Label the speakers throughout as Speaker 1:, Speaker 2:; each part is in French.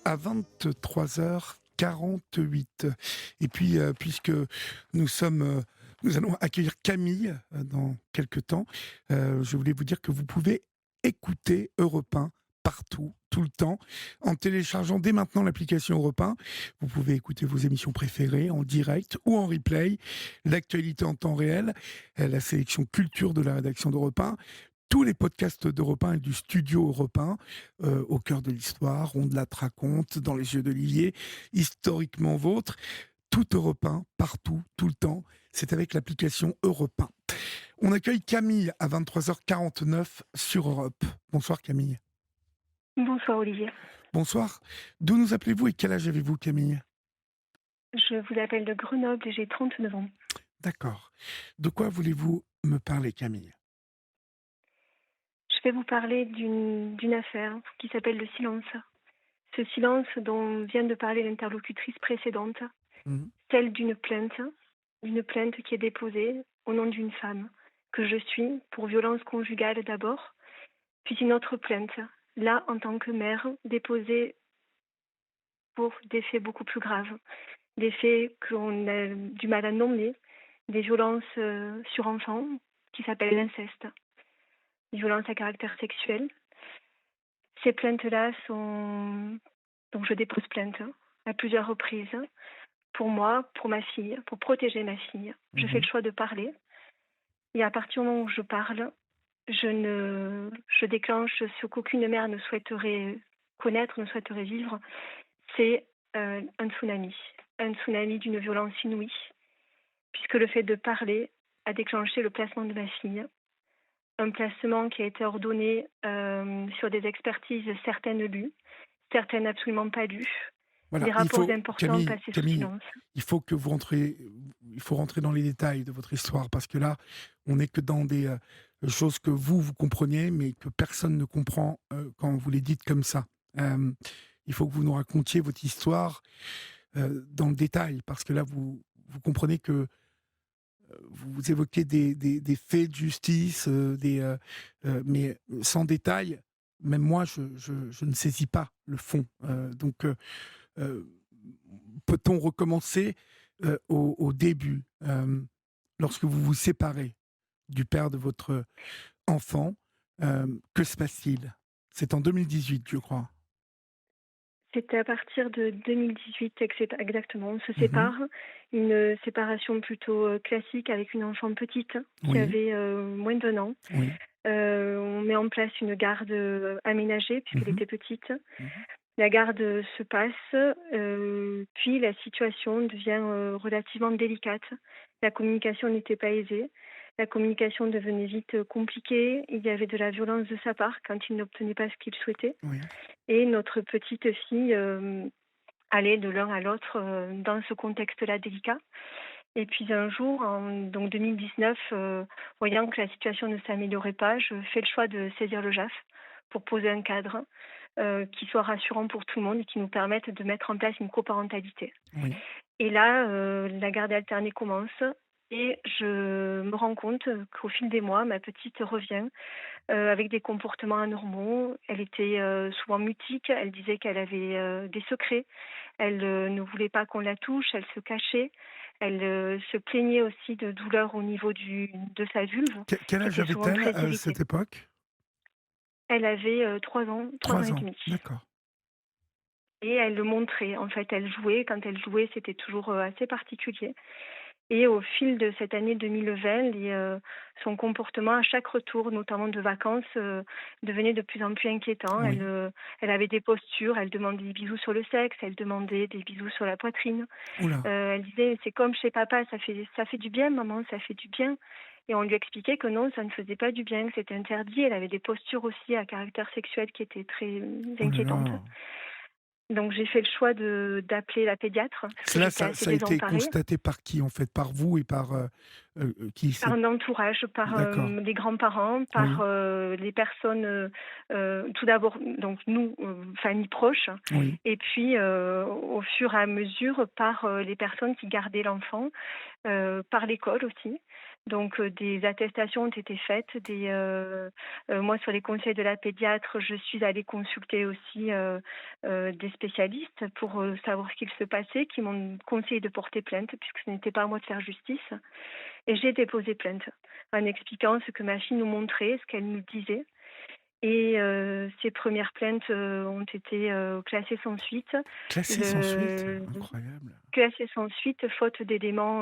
Speaker 1: à 23h48. Et puis, puisque nous sommes, nous allons accueillir Camille dans quelques temps, je voulais vous dire que vous pouvez écouter Europe 1 partout, tout le temps, en téléchargeant dès maintenant l'application Europe 1. Vous pouvez écouter vos émissions préférées en direct ou en replay, l'actualité en temps réel, la sélection culture de la rédaction d'Europe 1, tous les podcasts d'Europe 1 et du studio Europe 1, au cœur de l'histoire, On de la raconte, Dans les yeux d'Olivier, Historiquement vôtre, tout Europe 1, partout, tout le temps. C'est avec l'application Europe 1. On accueille Camille à 23h49 sur Europe. Bonsoir Camille.
Speaker 2: Bonsoir Olivier.
Speaker 1: Bonsoir. D'où nous appelez-vous et quel âge avez-vous Camille?
Speaker 2: Je vous appelle de Grenoble et j'ai 39 ans.
Speaker 1: D'accord. De quoi voulez-vous me parler Camille?
Speaker 2: Je vais vous parler d'une affaire qui s'appelle le silence. Ce silence dont vient de parler l'interlocutrice précédente,
Speaker 1: Mhm.
Speaker 2: celle d'une plainte qui est déposée au nom d'une femme que je suis pour violence conjugale d'abord, puis une autre plainte, là en tant que mère, déposée pour des faits beaucoup plus graves, des faits qu'on a du mal à nommer, des violences sur enfants qui s'appellent l'inceste, des violences à caractère sexuel. Ces plaintes-là sont... Donc je dépose plainte à plusieurs reprises pour moi, pour ma fille, pour protéger ma fille. Je fais
Speaker 1: Mhm.
Speaker 2: le choix de parler et à partir du moment où je parle, je déclenche ce qu'aucune mère ne souhaiterait connaître, ne souhaiterait vivre, c'est un tsunami d'une violence inouïe, puisque le fait de parler a déclenché le placement de ma fille. Un placement qui a été ordonné sur des expertises certaines lues, certaines absolument pas lues,
Speaker 1: Voilà,
Speaker 2: des
Speaker 1: il
Speaker 2: rapports
Speaker 1: faut,
Speaker 2: importants
Speaker 1: Camille,
Speaker 2: passés sous
Speaker 1: Camille,
Speaker 2: silence.
Speaker 1: il faut que vous rentrez, il faut rentrer dans les détails de votre histoire parce que là, on n'est que dans des choses que vous comprenez, mais que personne ne comprend quand vous les dites comme ça. Euh, il faut que vous nous racontiez votre histoire dans le détail parce que là, vous comprenez que vous évoquez des faits de justice, mais sans détail. Même moi, je ne saisis pas le fond. Euh, Peut-on recommencer au début, lorsque vous vous séparez du père de votre enfant, que se passe-t-il? C'est en 2018, je crois.
Speaker 2: C'était à partir de 2018 exactement. On se
Speaker 1: Mhm.
Speaker 2: sépare, une séparation plutôt classique avec une enfant petite qui
Speaker 1: Oui,
Speaker 2: avait moins d'1 an.
Speaker 1: oui.
Speaker 2: On met en place une garde aménagée puisqu'elle
Speaker 1: Mhm.
Speaker 2: était petite.
Speaker 1: Mhm.
Speaker 2: La garde se passe, puis la situation devient relativement délicate. La communication n'était pas aisée. La communication devenait vite compliquée. Il y avait de la violence de sa part quand il n'obtenait pas ce qu'il souhaitait.
Speaker 1: Oui.
Speaker 2: Et notre petite fille allait de l'un à l'autre dans ce contexte-là délicat. Et puis un jour, en donc 2019, voyant que la situation ne s'améliorait pas, je fais le choix de saisir le JAF pour poser un cadre qui soit rassurant pour tout le monde et qui nous permette de mettre en place une coparentalité.
Speaker 1: Oui.
Speaker 2: Et là, la garde alternée commence et je me rends compte qu'au fil des mois, ma petite revient avec des comportements anormaux. Elle était souvent mutique, elle disait qu'elle avait des secrets, elle ne voulait pas qu'on la touche, elle se cachait, elle se plaignait aussi de douleurs au niveau de sa vulve,
Speaker 1: Quel
Speaker 2: qui
Speaker 1: âge
Speaker 2: était souvent
Speaker 1: avait-elle
Speaker 2: très
Speaker 1: à
Speaker 2: irritée.
Speaker 1: cette époque?
Speaker 2: Elle avait 3 ans et
Speaker 1: 3 ans.
Speaker 2: demi.
Speaker 1: D'accord.
Speaker 2: Et elle le montrait, en fait, elle jouait. Quand elle jouait, c'était toujours assez particulier. Et au fil de cette année 2020, son comportement à chaque retour, notamment de vacances, devenait de plus en plus inquiétant.
Speaker 1: Oui.
Speaker 2: Elle avait des postures, elle demandait des bisous sur le sexe, elle demandait des bisous sur la poitrine.
Speaker 1: Oula.
Speaker 2: Elle disait, c'est comme chez papa, ça fait du bien, maman, ça fait du bien. Et on lui expliquait que non, ça ne faisait pas du bien, que c'était interdit. Elle avait des postures aussi à caractère sexuel qui étaient très
Speaker 1: Oh là
Speaker 2: inquiétantes.
Speaker 1: là.
Speaker 2: Donc j'ai fait le choix d'appeler la pédiatre parce que
Speaker 1: Cela,
Speaker 2: j'étais assez
Speaker 1: ça a été
Speaker 2: désemparée.
Speaker 1: constaté par qui, en fait? Par vous et par qui
Speaker 2: Par
Speaker 1: c'est?
Speaker 2: un entourage, par
Speaker 1: D'accord.
Speaker 2: les grands-parents, par
Speaker 1: Oui.
Speaker 2: les personnes, tout d'abord, donc nous, famille proche,
Speaker 1: Oui.
Speaker 2: et puis au fur et à mesure par les personnes qui gardaient l'enfant, par l'école aussi. Donc des attestations ont été faites, moi sur les conseils de la pédiatre, je suis allée consulter aussi, des spécialistes pour, savoir ce qu'il se passait, qui m'ont conseillé de porter plainte puisque ce n'était pas à moi de faire justice et j'ai déposé plainte en expliquant ce que ma fille nous montrait, ce qu'elle nous disait et ces premières plaintes, ont été, classées sans suite.
Speaker 1: Classé sans suite?
Speaker 2: Le
Speaker 1: Incroyable.
Speaker 2: Classées sans suite faute d'éléments,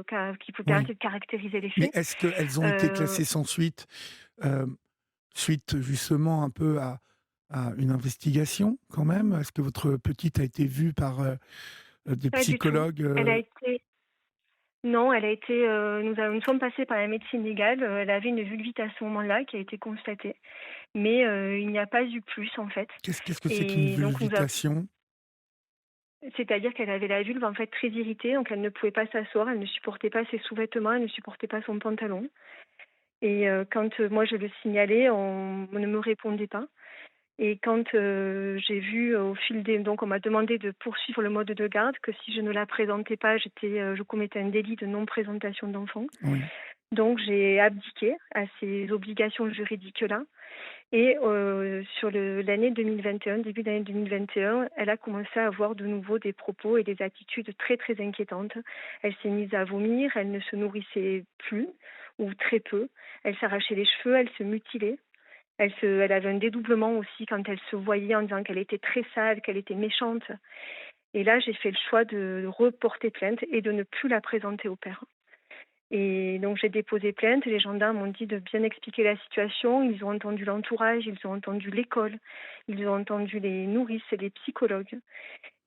Speaker 2: qui vous
Speaker 1: Oui,
Speaker 2: permettaient de caractériser les
Speaker 1: mais
Speaker 2: faits.
Speaker 1: est-ce qu'elles ont été
Speaker 2: Heu,
Speaker 1: classées sans suite, suite justement un peu à une investigation quand même? Est-ce que votre petite a été vue par, des
Speaker 2: Pas du tout.
Speaker 1: psychologues,
Speaker 2: Elle a été Non, elle a été, nous sommes passés par la médecine légale, elle avait une vulvite à ce moment-là qui a été constatée, mais il n'y a pas eu plus en fait
Speaker 1: qu'est-ce que c'est qu'une
Speaker 2: et donc
Speaker 1: vulvitation?
Speaker 2: c'est-à-dire qu'elle avait la vulve en fait très irritée, donc elle ne pouvait pas s'asseoir, elle ne supportait pas ses sous-vêtements, elle ne supportait pas son pantalon et quand, moi je le signalais, on ne me répondait pas. Et quand, j'ai vu au fil des donc on m'a demandé de poursuivre le mode de garde, que si je ne la présentais pas, je commettais un délit de non-présentation d'enfant.
Speaker 1: Oui.
Speaker 2: Donc j'ai abdiqué à ces obligations juridiques-là et sur l'année 2021, début d'année 2021, elle a commencé à avoir de nouveau des propos et des attitudes très, très inquiétantes. Elle s'est mise à vomir, elle ne se nourrissait plus ou très peu, elle s'arrachait les cheveux, elle se mutilait. Elle avait un dédoublement aussi quand elle se voyait en disant qu'elle était très sale, qu'elle était méchante. Et là, j'ai fait le choix de reporter plainte et de ne plus la présenter au père. Et donc j'ai déposé plainte, les gendarmes m'ont dit de bien expliquer la situation, ils ont entendu l'entourage, ils ont entendu l'école, ils ont entendu les nourrices et les psychologues.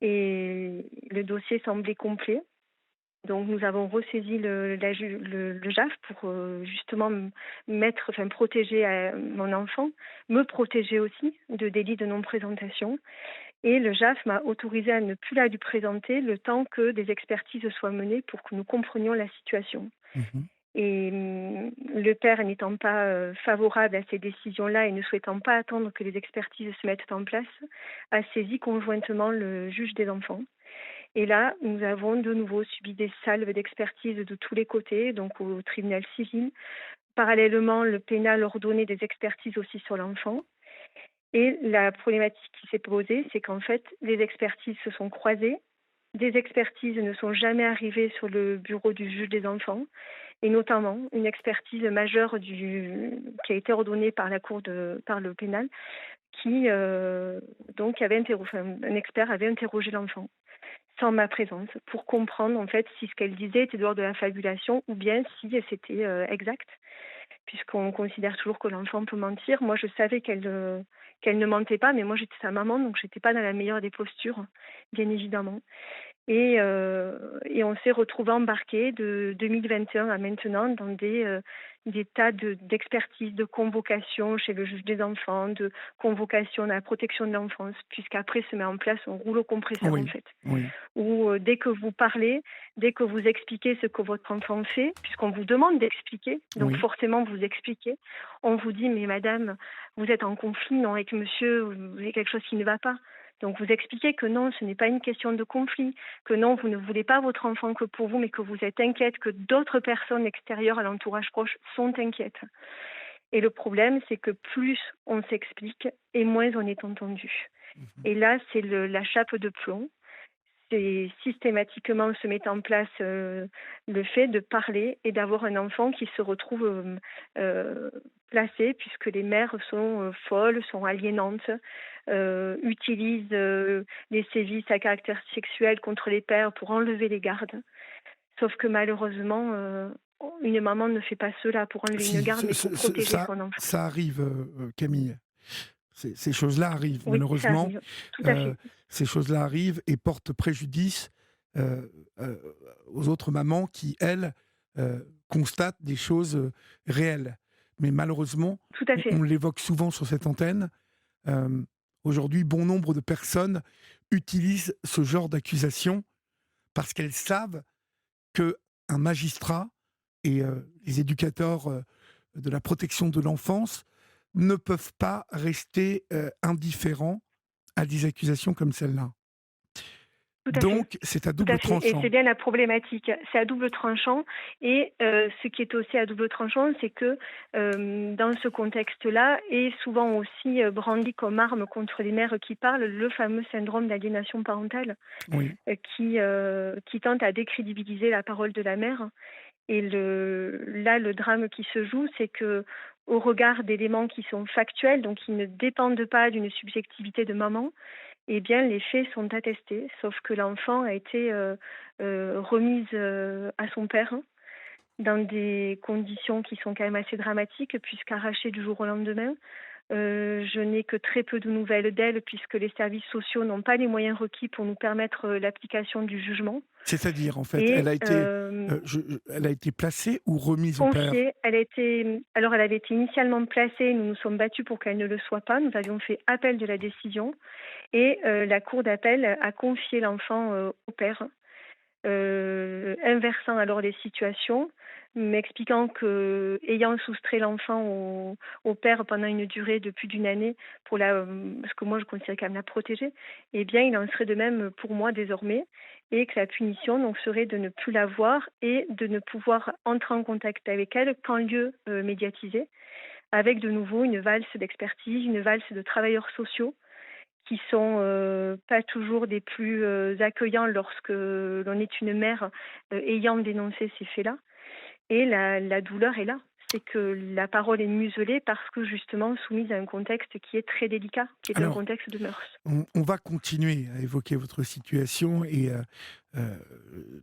Speaker 2: Et le dossier semblait complet. Donc nous avons ressaisi le JAF pour justement protéger mon enfant, me protéger aussi de délits de non-présentation. Et le JAF m'a autorisé à ne plus la lui présenter le temps que des expertises soient menées pour que nous comprenions la situation.
Speaker 1: Mmh.
Speaker 2: Et le père n'étant pas favorable à ces décisions-là et ne souhaitant pas attendre que les expertises se mettent en place, a saisi conjointement le juge des enfants. Et là, nous avons de nouveau subi des salves d'expertise de tous les côtés, donc au tribunal civil. Parallèlement, le pénal ordonnait des expertises aussi sur l'enfant. Et la problématique qui s'est posée, c'est qu'en fait, les expertises se sont croisées. Des expertises ne sont jamais arrivées sur le bureau du juge des enfants, et notamment une expertise majeure qui a été ordonnée par par le pénal, qui donc un expert avait interrogé l'enfant sans ma présence pour comprendre en fait si ce qu'elle disait était dehors de la fabulation ou bien si c'était exact, puisqu'on considère toujours que l'enfant peut mentir. Moi, je savais qu'elle ne mentait pas, mais moi j'étais sa maman, donc j'étais pas dans la meilleure des postures, bien évidemment. Et on s'est retrouvés embarqués de 2021 à maintenant dans des tas d'expertises, de convocations chez le juge des enfants, de convocations à la protection de l'enfance, puisqu'après se met en place un rouleau compresseur en
Speaker 1: Oui,
Speaker 2: fait
Speaker 1: oui,
Speaker 2: où dès que vous parlez, dès que vous expliquez ce que votre enfant fait, puisqu'on vous demande d'expliquer, donc
Speaker 1: oui.
Speaker 2: forcément vous expliquez, on vous dit mais madame, vous êtes en conflit, non, avec monsieur, vous avez quelque chose qui ne va pas. Donc vous expliquez que non, ce n'est pas une question de conflit, que non, vous ne voulez pas votre enfant que pour vous, mais que vous êtes inquiète, que d'autres personnes extérieures à l'entourage proche sont inquiètes. Et le problème, c'est que plus on s'explique et moins on est entendu.
Speaker 1: Mmh.
Speaker 2: Et là, c'est la chape de plomb. C'est systématiquement se met en place le fait de parler et d'avoir un enfant qui se retrouve placé puisque les mères sont folles, sont aliénantes, utilisent les sévices à caractère sexuel contre les pères pour enlever les gardes. Sauf que malheureusement, une maman ne fait pas cela pour enlever une
Speaker 1: Si,
Speaker 2: garde, mais pour protéger
Speaker 1: ça
Speaker 2: son enfant.
Speaker 1: ça arrive, Camille. Ces choses-là arrivent
Speaker 2: Oui, ça
Speaker 1: malheureusement,
Speaker 2: arrive, tout à
Speaker 1: heu,
Speaker 2: fait.
Speaker 1: ces choses-là arrivent et portent préjudice, aux autres mamans qui, elles, constatent des choses, réelles. Mais malheureusement,
Speaker 2: Tout à fait.
Speaker 1: on l'évoque souvent sur cette antenne, hem, aujourd'hui, bon nombre de personnes utilisent ce genre d'accusation parce qu'elles savent qu'un magistrat et les éducateurs, de la protection de l'enfance ne peuvent pas rester, indifférents à des accusations comme celle-là.
Speaker 2: Tout à fait.
Speaker 1: Donc, c'est à
Speaker 2: Tout
Speaker 1: double
Speaker 2: à fait et
Speaker 1: tranchant.
Speaker 2: c'est bien la problématique. C'est à double tranchant et ce qui est aussi à double tranchant, c'est que, dans ce contexte-là est souvent aussi, brandi comme arme contre les mères qui parlent, le fameux syndrome d'aliénation parentale,
Speaker 1: Oui,
Speaker 2: qui tente à décrédibiliser la parole de la mère et le drame qui se joue, c'est que au regard d'éléments qui sont factuels, donc qui ne dépendent pas d'une subjectivité de maman, eh bien, les faits sont attestés, sauf que l'enfant a été remise à son père dans des conditions qui sont quand même assez dramatiques, puisqu'arrachée du jour au lendemain. Je n'ai que très peu de nouvelles d'elle, puisque les services sociaux n'ont pas les moyens requis pour nous permettre l'application du jugement.
Speaker 1: c'est-à-dire, en fait,
Speaker 2: Et
Speaker 1: elle a été placée ou remise au père?
Speaker 2: confiée, elle avait été initialement placée, nous nous sommes battus pour qu'elle ne le soit pas. Nous avions fait appel de la décision. Et la cour d'appel a confié l'enfant au père, inversant alors les situations, m'expliquant que, ayant soustrait l'enfant au père pendant une durée de plus d'une année, parce que moi je considère quand même la protéger, eh bien il en serait de même pour moi désormais, et que la punition donc serait de ne plus la voir et de ne pouvoir entrer en contact avec elle qu'en lieu médiatisé, avec de nouveau une valse d'expertise, une valse de travailleurs sociaux qui sont pas toujours des plus accueillants lorsque l'on est une mère ayant dénoncé ces faits-là. Et la douleur est là. C'est que la parole est muselée parce que justement soumise à un contexte qui est très délicat, qui est un
Speaker 1: Alors,
Speaker 2: contexte de mœurs.
Speaker 1: on va continuer à évoquer votre situation et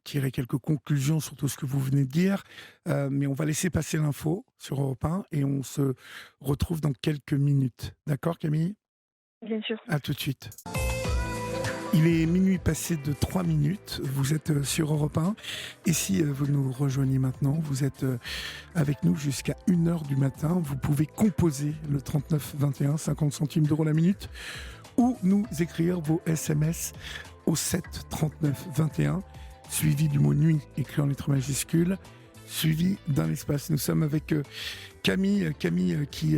Speaker 1: tirer quelques conclusions sur tout ce que vous venez de dire, mais on va laisser passer l'info sur Europe 1 et on se retrouve dans quelques minutes. D'accord, Camille?
Speaker 2: Bien sûr.
Speaker 1: À tout de suite. Il est minuit passé de 3 minutes, vous êtes sur Europe 1 et si vous nous rejoignez maintenant, vous êtes avec nous jusqu'à 1h du matin, vous pouvez composer le 39 21, 50 centimes d'euros la minute ou nous écrire vos SMS au 7 39 21, suivi du mot nuit écrit en lettres majuscules, suivi d'un espace. Nous sommes avec Camille qui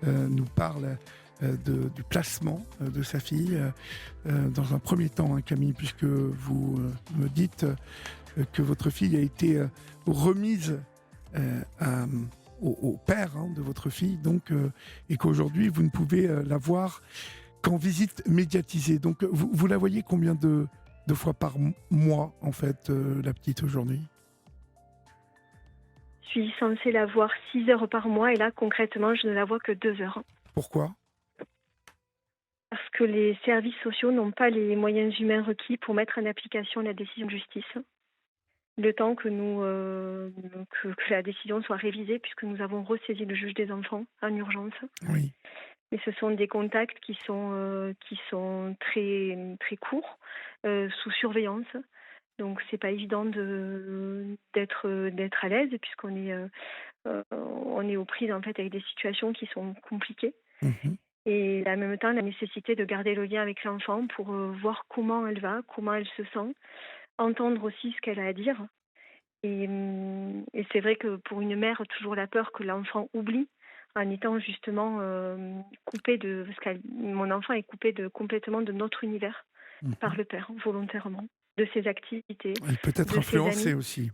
Speaker 1: nous parle du placement de sa fille. Dans un premier temps, hein, Camille, puisque vous me dites que votre fille a été remise à, au père hein, de votre fille, donc, et qu'aujourd'hui vous ne pouvez la voir qu'en visite médiatisée. Donc vous la voyez combien de fois par mois, en fait, la petite aujourd'hui?
Speaker 2: Je suis censée la voir 6 heures par mois et là concrètement je ne la vois que 2 heures.
Speaker 1: Pourquoi?
Speaker 2: Parce que les services sociaux n'ont pas les moyens humains requis pour mettre en application la décision de justice. Le temps que que la décision soit révisée, puisque nous avons ressaisi le juge des enfants en urgence.
Speaker 1: Oui.
Speaker 2: Mais ce sont des contacts qui sont très très courts, sous surveillance. Donc c'est pas évident d'être à l'aise puisqu'on est on est aux prises en fait avec des situations qui sont compliquées.
Speaker 1: Mhm.
Speaker 2: Et en même temps la nécessité de garder le lien avec l'enfant pour voir comment elle va, comment elle se sent, entendre aussi ce qu'elle a à dire. Et c'est vrai que pour une mère, toujours la peur que l'enfant oublie en étant justement coupé de... Parce que mon enfant est coupé complètement de notre univers par
Speaker 1: Mhm.
Speaker 2: le père, volontairement, de ses activités,
Speaker 1: Elle peut être
Speaker 2: de ses
Speaker 1: influencée
Speaker 2: amis.
Speaker 1: aussi.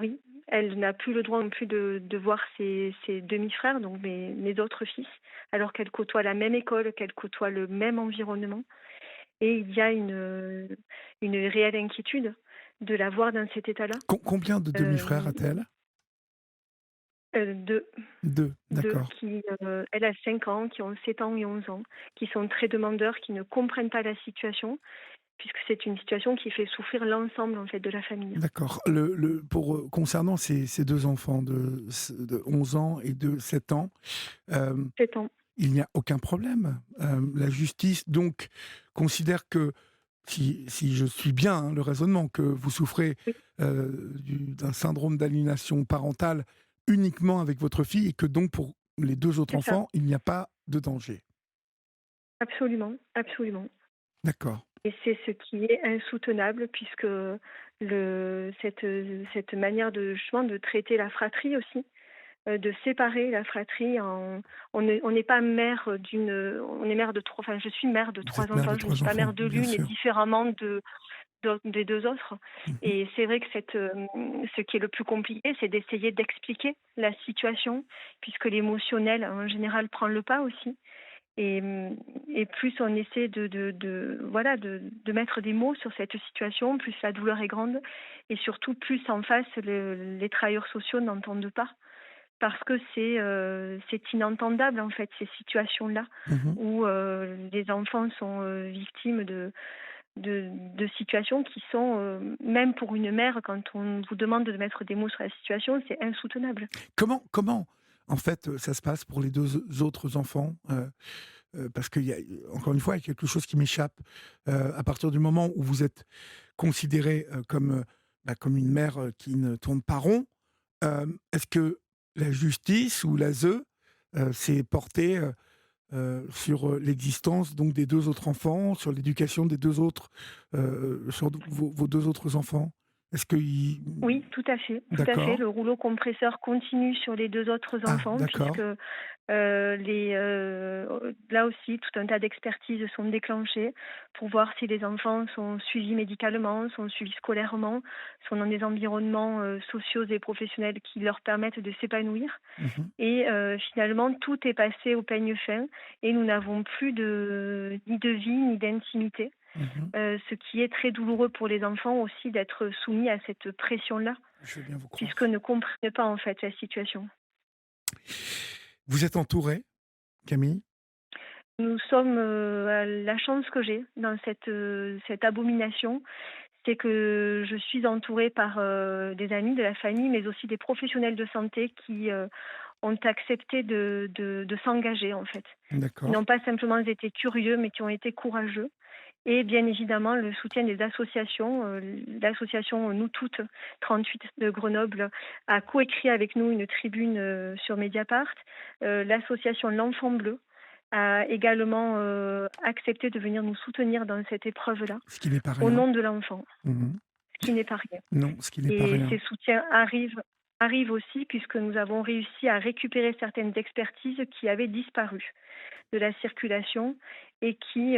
Speaker 2: Oui, elle n'a plus le droit non plus de voir ses demi-frères, donc mes autres fils, alors qu'elle côtoie la même école, qu'elle côtoie le même environnement. Et il y a une réelle inquiétude de la voir dans cet état-là.
Speaker 1: Combien de demi-frères
Speaker 2: Euh,
Speaker 1: a-t-elle?
Speaker 2: de
Speaker 1: 2,
Speaker 2: D'eux
Speaker 1: d'accord.
Speaker 2: qui, elle a 5 ans, qui ont 7 ans et 11 ans, qui sont très demandeurs, qui ne comprennent pas la situation, puisque c'est une situation qui fait souffrir l'ensemble en fait de la famille.
Speaker 1: D'accord. Concernant ces deux enfants de 11 ans et de 7 ans, euh,
Speaker 2: 7 ans.
Speaker 1: il n'y a aucun problème. La justice, donc, considère que, si je suis bien hein, le raisonnement, que vous souffrez
Speaker 2: Oui,
Speaker 1: d'un syndrome d'aliénation parentale uniquement avec votre fille et que donc pour les deux autres
Speaker 2: c'est ça.
Speaker 1: enfants, il n'y a pas de danger.
Speaker 2: Absolument, absolument.
Speaker 1: D'accord.
Speaker 2: Et c'est ce qui est insoutenable, puisque cette manière de, justement, de traiter la fratrie aussi, de séparer la fratrie en on n'est pas mère on est mère de 3 enfin je suis mère de
Speaker 1: Vous
Speaker 2: 3
Speaker 1: êtes mère de
Speaker 2: enfants, je ne suis
Speaker 1: trois
Speaker 2: pas
Speaker 1: enfants,
Speaker 2: mère de
Speaker 1: bien
Speaker 2: l'une et
Speaker 1: sûr.
Speaker 2: différemment des 2 autres
Speaker 1: Mhm.
Speaker 2: et c'est vrai que ce qui est le plus compliqué, c'est d'essayer d'expliquer la situation puisque l'émotionnel en général prend le pas aussi et plus on essaie voilà, de mettre des mots sur cette situation, plus la douleur est grande et surtout plus en face les travailleurs sociaux n'entendent pas. Parce que c'est inentendable en fait ces situations-là
Speaker 1: Mhm.
Speaker 2: où, les enfants sont, victimes de situations qui sont, même pour une mère quand on vous demande de mettre des mots sur la situation, c'est insoutenable.
Speaker 1: Comment, en fait, ça se passe pour les deux autres enfants? Parce qu'il y a, encore une fois, il y a quelque chose qui m'échappe. À partir du moment où vous êtes considérée comme, comme une mère qui ne tourne pas rond, est-ce que la justice ou l'ASE s'est portée sur l'existence donc des deux autres enfants, sur l'éducation des deux autres, sur vos deux autres enfants? Est-ce que
Speaker 2: Oui, tout à fait, tout à fait.
Speaker 1: D'accord.
Speaker 2: Le rouleau compresseur continue sur les 2 autres
Speaker 1: Ah,
Speaker 2: enfants puisque,
Speaker 1: d'accord.
Speaker 2: là aussi tout un tas d'expertises sont déclenchées pour voir si les enfants sont suivis médicalement, sont suivis scolairement, sont dans des environnements, sociaux et professionnels qui leur permettent de s'épanouir
Speaker 1: Mhm,
Speaker 2: et finalement tout est passé au peigne fin et nous n'avons plus ni de vie ni d'intimité.
Speaker 1: mhm.
Speaker 2: Ce qui est très douloureux pour les enfants aussi d'être soumis à cette pression-là,
Speaker 1: Je veux bien vous
Speaker 2: puisque
Speaker 1: croire.
Speaker 2: ne comprennent pas en fait la situation.
Speaker 1: Vous êtes entourée, Camille?
Speaker 2: Nous sommes, la chance que j'ai dans cette abomination, c'est que je suis entourée par, des amis, de la famille, mais aussi des professionnels de santé qui, ont accepté de s'engager en fait. Qui
Speaker 1: D'accord.
Speaker 2: n'ont pas simplement été curieux, mais qui ont été courageux. Et bien évidemment, le soutien des associations. L'association Nous Toutes 38 de Grenoble a coécrit avec nous une tribune sur Mediapart. L'association L'Enfant Bleu a également accepté de venir nous soutenir dans cette épreuve-là,
Speaker 1: Ce qui n'est pas
Speaker 2: au
Speaker 1: rien.
Speaker 2: nom de l'enfant,
Speaker 1: Mhm.
Speaker 2: ce qui n'est pas rien.
Speaker 1: Non, ce qui n'est pas
Speaker 2: Et ces
Speaker 1: rien.
Speaker 2: soutiens arrivent aussi puisque nous avons réussi à récupérer certaines expertises qui avaient disparu de la circulation et qui,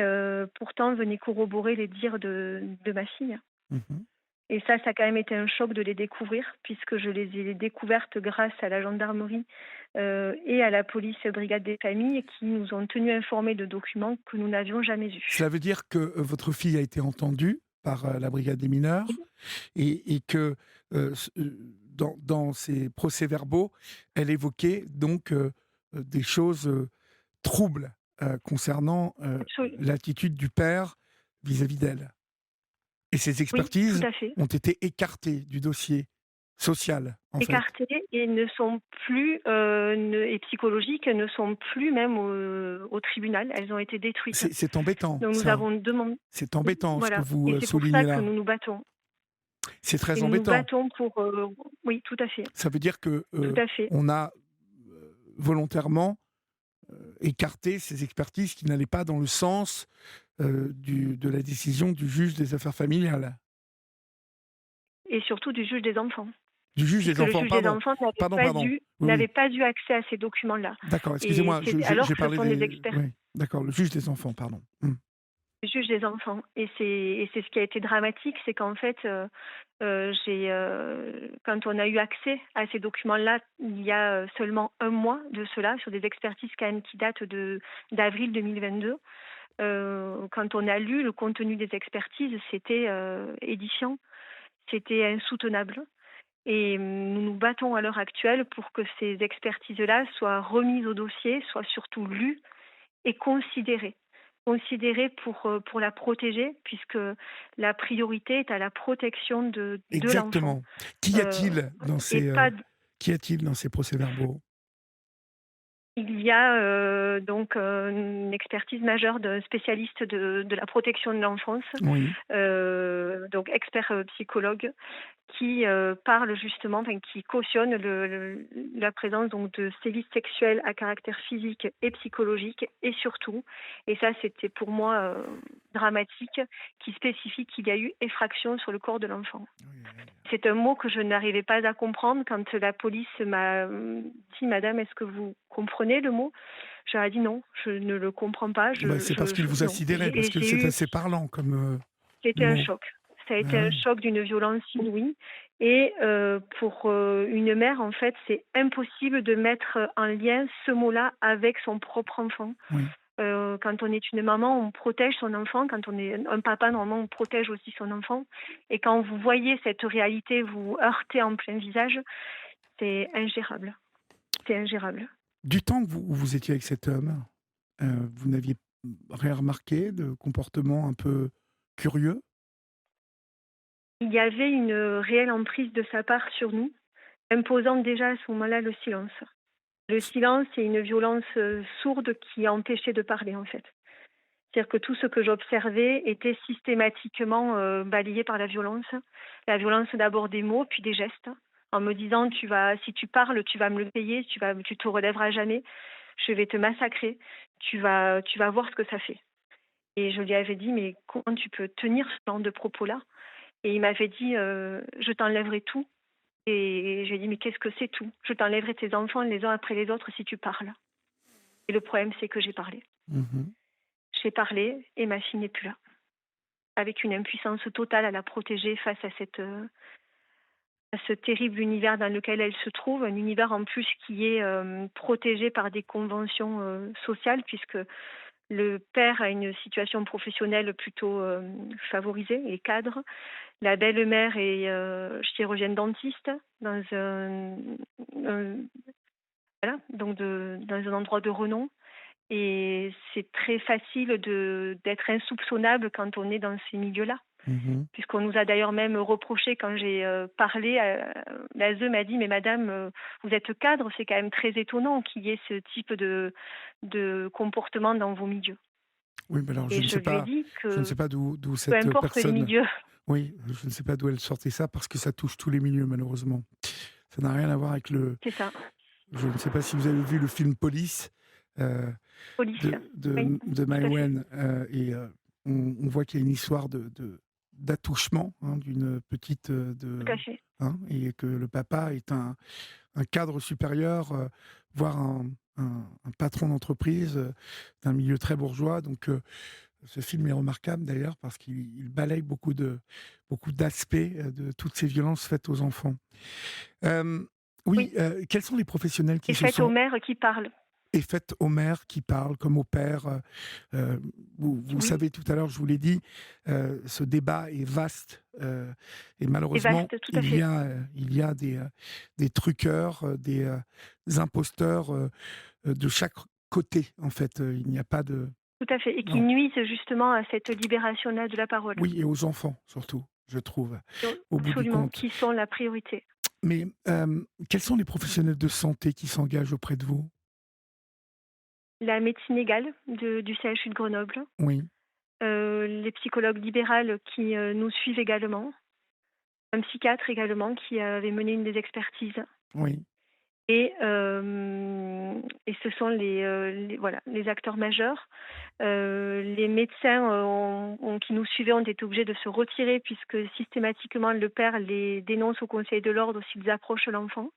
Speaker 2: pourtant venaient corroborer les dires de ma fille.
Speaker 1: Mhm.
Speaker 2: Et ça a quand même été un choc de les découvrir puisque je les ai découvertes grâce à la gendarmerie, et à la police brigade des familles qui nous ont tenus informés de documents que nous n'avions jamais eus.
Speaker 1: Cela veut dire que votre fille a été entendue par la brigade des mineurs et que dans ses procès-verbaux, elle évoquait donc des choses troubles concernant
Speaker 2: Absolu
Speaker 1: l'attitude du père vis-à-vis d'elle. Et ces
Speaker 2: Oui, tout
Speaker 1: expertises
Speaker 2: à fait.
Speaker 1: ont été écartées du dossier social, en fait.
Speaker 2: Écartées et ne sont plus, et psychologiques, ne sont plus même au tribunal. Elles ont été détruites.
Speaker 1: C'est embêtant,
Speaker 2: Donc nous
Speaker 1: ça.
Speaker 2: avons demandé
Speaker 1: C'est embêtant ce que
Speaker 2: voilà
Speaker 1: vous
Speaker 2: et c'est pour
Speaker 1: soulignez
Speaker 2: ça que
Speaker 1: là.
Speaker 2: nous nous battons
Speaker 1: C'est
Speaker 2: et
Speaker 1: très
Speaker 2: nous nous
Speaker 1: embêtant.
Speaker 2: battons pour, oui, tout à fait,
Speaker 1: Ça veut dire que
Speaker 2: tout à fait.
Speaker 1: on a volontairement écarté ces expertises qui n'allaient pas dans le sens de la décision du juge des affaires familiales.
Speaker 2: Et surtout du juge des enfants,
Speaker 1: Du juge
Speaker 2: puisque
Speaker 1: des
Speaker 2: le
Speaker 1: enfants,
Speaker 2: juge des
Speaker 1: pardon.
Speaker 2: enfants
Speaker 1: Pardon, pardon. Oui, oui.
Speaker 2: n'avait pas eu accès à ces documents-là
Speaker 1: D'accord,
Speaker 2: et
Speaker 1: excusez-moi,
Speaker 2: alors
Speaker 1: j'ai
Speaker 2: que ce
Speaker 1: parlé
Speaker 2: sont des
Speaker 1: des...
Speaker 2: experts
Speaker 1: Oui, d'accord, le juge des enfants, pardon.
Speaker 2: juge des enfants et c'est ce qui a été dramatique, c'est qu'en fait, quand on a eu accès à ces documents-là, il y a, seulement un mois de cela, sur des expertises quand même qui datent d'avril 2022, quand on a lu le contenu des expertises, c'était, édifiant, c'était insoutenable et nous nous battons à l'heure actuelle pour que ces expertises-là soient remises au dossier, soient surtout lues et considérée. Considérée pour la protéger puisque la priorité est à la protection de l'enfant,
Speaker 1: Exactement. Qu'y
Speaker 2: heu
Speaker 1: a-t-il dans
Speaker 2: et
Speaker 1: ces,
Speaker 2: pas
Speaker 1: qu'y a-t-il dans ces procès-verbaux?
Speaker 2: il y a, donc, une expertise majeure d'un spécialiste de la protection de l'enfance,
Speaker 1: Oui.
Speaker 2: donc expert, psychologue qui, parle justement, enfin qui cautionne la présence donc de sévices sexuels à caractère physique et psychologique et surtout, et ça c'était pour moi, dramatique, qui spécifie qu'il y a eu effraction sur le corps de l'enfant.
Speaker 1: Oui, oui, oui.
Speaker 2: C'est un mot que je n'arrivais pas à comprendre quand la police m'a dit: «Madame, est-ce que vous comprenez le mot?» Je leur ai dit: «Non, je ne le comprends pas,
Speaker 1: Bah, c'est parce qu'il vous a
Speaker 2: non».
Speaker 1: sidéré, parce que
Speaker 2: J'ai
Speaker 1: c'est
Speaker 2: eu
Speaker 1: assez parlant comme
Speaker 2: c'était un
Speaker 1: mot.
Speaker 2: choc. Ça a été
Speaker 1: Ah
Speaker 2: un
Speaker 1: oui.
Speaker 2: choc d'une violence inouïe et pour, une mère, en fait, c'est impossible de mettre en lien ce mot-là avec son propre enfant.
Speaker 1: Oui.
Speaker 2: Quand on est une maman, on protège son enfant. Quand on est un papa, normalement, on protège aussi son enfant. Et quand vous voyez cette réalité vous heurter en plein visage, c'est ingérable. C'est ingérable.
Speaker 1: Du temps que vous étiez avec cet homme, vous n'aviez rien remarqué de comportement un peu curieux?
Speaker 2: Il y avait une réelle emprise de sa part sur nous, imposant déjà à ce moment-là le silence. Le silence et une violence sourde qui empêchait de parler, en fait. C'est-à-dire que tout ce que j'observais était systématiquement balayé par la violence. La violence d'abord des mots, puis des gestes, en me disant si tu parles, tu vas me le payer, tu te relèveras jamais, je vais te massacrer, tu vas voir ce que ça fait. Et je lui avais dit mais comment tu peux tenir ce genre de propos-là? Et il m'avait dit je t'enlèverai tout. Et je lui ai dit mais qu'est-ce que c'est tout? Je t'enlèverai tes enfants les uns après les autres si tu parles. Et le problème c'est que j'ai parlé.
Speaker 1: Mmh.
Speaker 2: J'ai parlé et ma fille n'est plus là. Avec une impuissance totale à la protéger face à ce terrible univers dans lequel elle se trouve, un univers en plus qui est protégé par des conventions sociales, puisque le père a une situation professionnelle plutôt favorisée et cadre. La belle-mère est chirurgienne dentiste dans un- voilà, donc dans un endroit de renom. Et c'est très facile d'être insoupçonnable quand on est dans ces milieux-là.
Speaker 1: Mmh.
Speaker 2: Puisqu'on nous a d'ailleurs même reproché quand j'ai parlé, l'ASE m'a dit: «Mais madame, vous êtes cadre, c'est quand même très étonnant qu'il y ait ce type de comportement dans vos milieux»
Speaker 1: Oui, mais alors
Speaker 2: et je lui ai dit
Speaker 1: je ne sais
Speaker 2: que
Speaker 1: pas d'où
Speaker 2: peu
Speaker 1: cette
Speaker 2: importe le
Speaker 1: personne,
Speaker 2: milieu.
Speaker 1: oui, je ne sais pas d'où elle sortait ça parce que ça touche tous les milieux malheureusement. Ça n'a rien à voir avec le
Speaker 2: C'est ça,
Speaker 1: je ne sais pas si vous avez vu le film Police, heu,
Speaker 2: police. Oui,
Speaker 1: de Mai
Speaker 2: tout à fait,
Speaker 1: Wen, on voit qu'il y a une histoire d'attouchement, hein, d'une petite,
Speaker 2: tout à fait.
Speaker 1: et que le papa est un cadre supérieur, voire un patron d'entreprise, d'un milieu très bourgeois. Donc, ce film est remarquable d'ailleurs parce qu'il balaye beaucoup d'aspects, de toutes ces violences faites aux enfants. Hem, oui,
Speaker 2: Oui
Speaker 1: quels sont les professionnels qui
Speaker 2: et
Speaker 1: se
Speaker 2: faite aux
Speaker 1: sont
Speaker 2: mères qui parlent.
Speaker 1: et faites aux mères qui parlent comme aux pères, vous
Speaker 2: Oui,
Speaker 1: savez, tout à l'heure, je vous l'ai dit, ce débat est vaste, et
Speaker 2: et
Speaker 1: malheureusement,
Speaker 2: vaste, tout à fait,
Speaker 1: il y a des truqueurs, des imposteurs, de chaque côté, en fait. Il n'y a pas de
Speaker 2: tout à fait et qui
Speaker 1: non.
Speaker 2: nuisent justement à cette libération-là de la parole.
Speaker 1: Oui, et aux enfants, surtout, je trouve, au bout du
Speaker 2: Absolument,
Speaker 1: compte.
Speaker 2: qui sont la priorité.
Speaker 1: Mais, quels sont les professionnels de santé qui s'engagent auprès de vous?
Speaker 2: La médecine légale du CHU de Grenoble,
Speaker 1: Oui,
Speaker 2: les psychologues libérales qui, nous suivent également, un psychiatre également qui avait mené une des expertises
Speaker 1: oui.
Speaker 2: et ce sont les voilà, les acteurs majeurs. Les médecins, qui nous suivaient ont été obligés de se retirer puisque systématiquement le père les dénonce au conseil de l'ordre s'ils approchent l'enfant,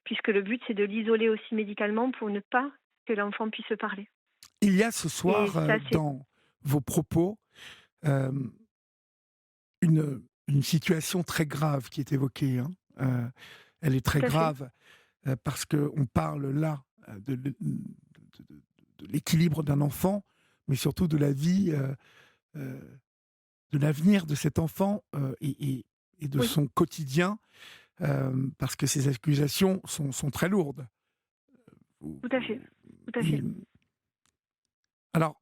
Speaker 2: puisque le but c'est de l'isoler aussi médicalement pour ne pas que l'enfant puisse parler
Speaker 1: Il y a ce
Speaker 2: et
Speaker 1: soir,
Speaker 2: ça c'est
Speaker 1: dans vos propos, hem, une situation très grave qui est évoquée, hein. Elle est très
Speaker 2: tout à fait.
Speaker 1: grave, parce qu'on parle là, de l'équilibre d'un enfant, mais surtout de la vie, de l'avenir de cet enfant, et de
Speaker 2: Oui,
Speaker 1: son quotidien, parce que ces accusations sont très lourdes. Vous
Speaker 2: tout à fait, tout à fait.
Speaker 1: et alors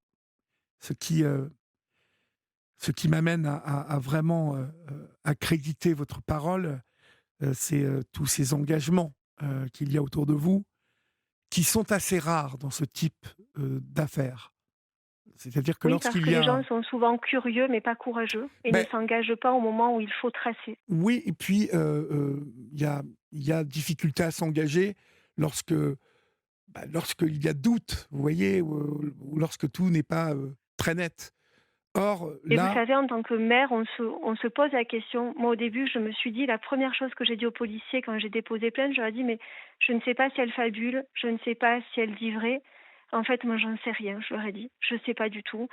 Speaker 1: ce qui, ce qui m'amène à vraiment, accréditer votre parole, c'est, tous ces engagements, qu'il y a autour de vous, qui sont assez rares dans ce type, d'affaires. C'est-à-dire que
Speaker 2: Oui, parce
Speaker 1: lorsqu'il
Speaker 2: que
Speaker 1: y
Speaker 2: les
Speaker 1: a
Speaker 2: gens sont souvent curieux mais pas courageux et ne
Speaker 1: beh,
Speaker 2: s'engagent pas au moment où il faut tracer.
Speaker 1: oui, et puis, il y a difficulté à s'engager lorsque, lorsqu'il y a doute, vous voyez? Ou lorsque tout n'est pas, très net. Or,
Speaker 2: Et vous
Speaker 1: là,
Speaker 2: savez, en tant que mère, on se pose la question. Moi, au début, je me suis dit, la première chose que j'ai dit aux policiers quand j'ai déposé plainte, je leur ai dit, mais je ne sais pas si elle fabule, je ne sais pas si elle dit vrai. En fait, moi, j'en sais rien, je leur ai dit. Je ne sais pas du tout.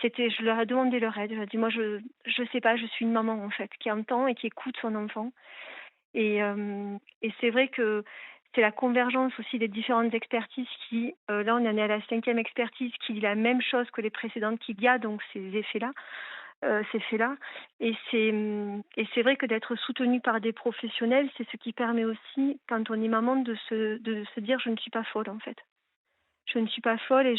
Speaker 2: Je leur ai demandé leur aide. Je leur ai dit, moi, je sais pas, je suis une maman, en fait, qui entend et qui écoute son enfant. Et c'est vrai que c'est la convergence aussi des différentes expertises qui, là, on en est à la 5e expertise, qui dit la même chose que les précédentes, qu'il y a donc ces faits-là. Et c'est vrai que d'être soutenu par des professionnels, c'est ce qui permet aussi, quand on est maman, de se dire: «Je ne suis pas folle, en fait. Je ne suis pas folle» et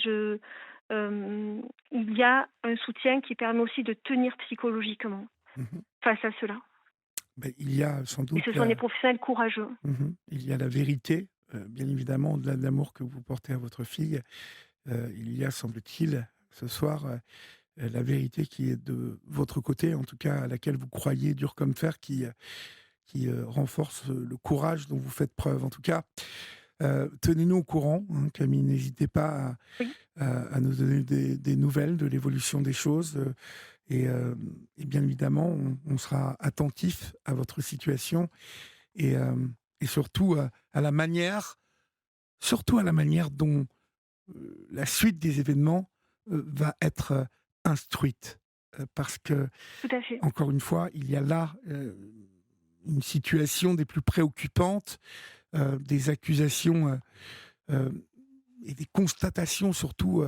Speaker 2: il y a un soutien qui permet aussi de tenir psychologiquement
Speaker 1: mmh
Speaker 2: face à cela.
Speaker 1: il y a sans
Speaker 2: Et
Speaker 1: doute
Speaker 2: ce sont des
Speaker 1: la
Speaker 2: professionnels courageux.
Speaker 1: il y a la vérité, bien évidemment, au-delà de l'amour que vous portez à votre fille, il y a, semble-t-il, ce soir, la vérité qui est de votre côté, en tout cas à laquelle vous croyez dur comme fer, qui renforce le courage dont vous faites preuve. En tout cas, tenez-nous au courant, hein, Camille, n'hésitez pas
Speaker 2: Oui.
Speaker 1: à nous donner des nouvelles de l'évolution des choses, et bien évidemment, on sera attentif à votre situation et surtout, à la manière surtout à la manière dont, la suite des événements, va être, instruite. Parce que
Speaker 2: Tout à fait.
Speaker 1: encore une fois, il y a là, une situation des plus préoccupantes, des accusations, et des constatations surtout,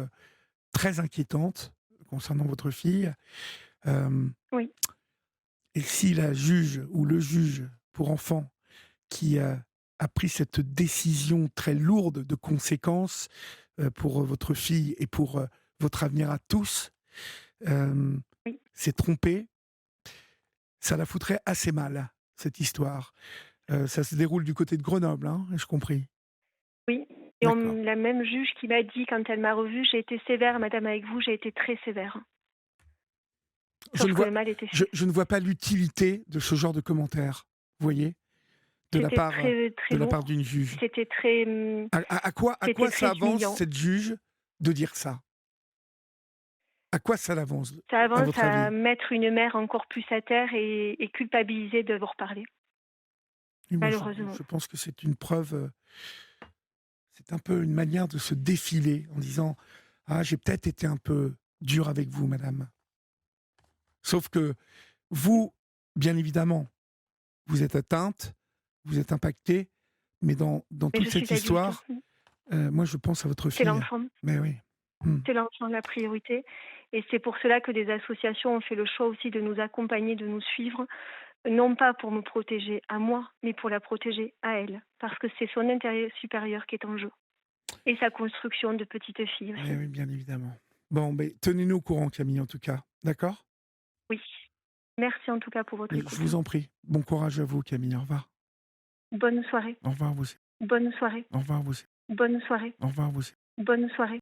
Speaker 1: très inquiétantes concernant votre fille. Hem
Speaker 2: Oui.
Speaker 1: et si la juge ou le juge pour enfants qui a pris cette décision très lourde de conséquences, pour votre fille et pour, votre avenir à tous, hem,
Speaker 2: Oui.
Speaker 1: s'est trompé, ça la foutrait assez mal, cette histoire. Ça se déroule du côté de Grenoble, hein, ai-je compris?
Speaker 2: Oui, et
Speaker 1: D'accord.
Speaker 2: la même juge qui m'a dit quand elle m'a revue: «J'ai été sévère madame avec vous, j'ai été très sévère».
Speaker 1: Je
Speaker 2: Sauf
Speaker 1: ne
Speaker 2: que
Speaker 1: vois
Speaker 2: le mal était
Speaker 1: je
Speaker 2: fait.
Speaker 1: je ne vois pas l'utilité de ce genre de commentaires, vous voyez?
Speaker 2: C'était très, très
Speaker 1: De la part
Speaker 2: lourd,
Speaker 1: d'une juge.
Speaker 2: c'était très,
Speaker 1: À
Speaker 2: c'était
Speaker 1: quoi
Speaker 2: très
Speaker 1: ça avance,
Speaker 2: humiliant.
Speaker 1: cette juge, de dire ça? À quoi ça l'avance,
Speaker 2: Ça
Speaker 1: à
Speaker 2: avance
Speaker 1: votre
Speaker 2: à
Speaker 1: avis?
Speaker 2: mettre une mère encore plus à terre et culpabiliser d'avoir parlé,
Speaker 1: Et moi,
Speaker 2: malheureusement.
Speaker 1: je pense que c'est une preuve, c'est un peu une manière de se défiler en disant: «Ah, j'ai peut-être été un peu dur avec vous, madame». Sauf que vous, bien évidemment, vous êtes atteinte, vous êtes impactée, mais dans
Speaker 2: Mais je
Speaker 1: toute cette
Speaker 2: suis adulte.
Speaker 1: histoire, moi, je pense à votre
Speaker 2: C'est
Speaker 1: fille.
Speaker 2: l'enfant,
Speaker 1: Mais oui. Mmh.
Speaker 2: c'est l'enfant la priorité, et c'est pour cela que des associations ont fait le choix aussi de nous accompagner, de nous suivre, non pas pour me protéger à moi, mais pour la protéger à elle, parce que c'est son intérêt supérieur qui est en jeu. Et sa construction de petite fille
Speaker 1: Mais
Speaker 2: aussi.
Speaker 1: oui, bien évidemment. Bon, beh, tenez-nous au courant, Camille, en tout cas. D'accord?
Speaker 2: Oui. Merci en tout cas pour votre
Speaker 1: Mais je
Speaker 2: écoute.
Speaker 1: vous en prie. Bon courage à vous, Camille. Au revoir.
Speaker 2: Bonne soirée.
Speaker 1: Au revoir, vous aussi.
Speaker 2: Bonne soirée.
Speaker 1: Au revoir, vous aussi.
Speaker 2: Bonne soirée.
Speaker 1: Au revoir, vous aussi.
Speaker 2: Bonne soirée.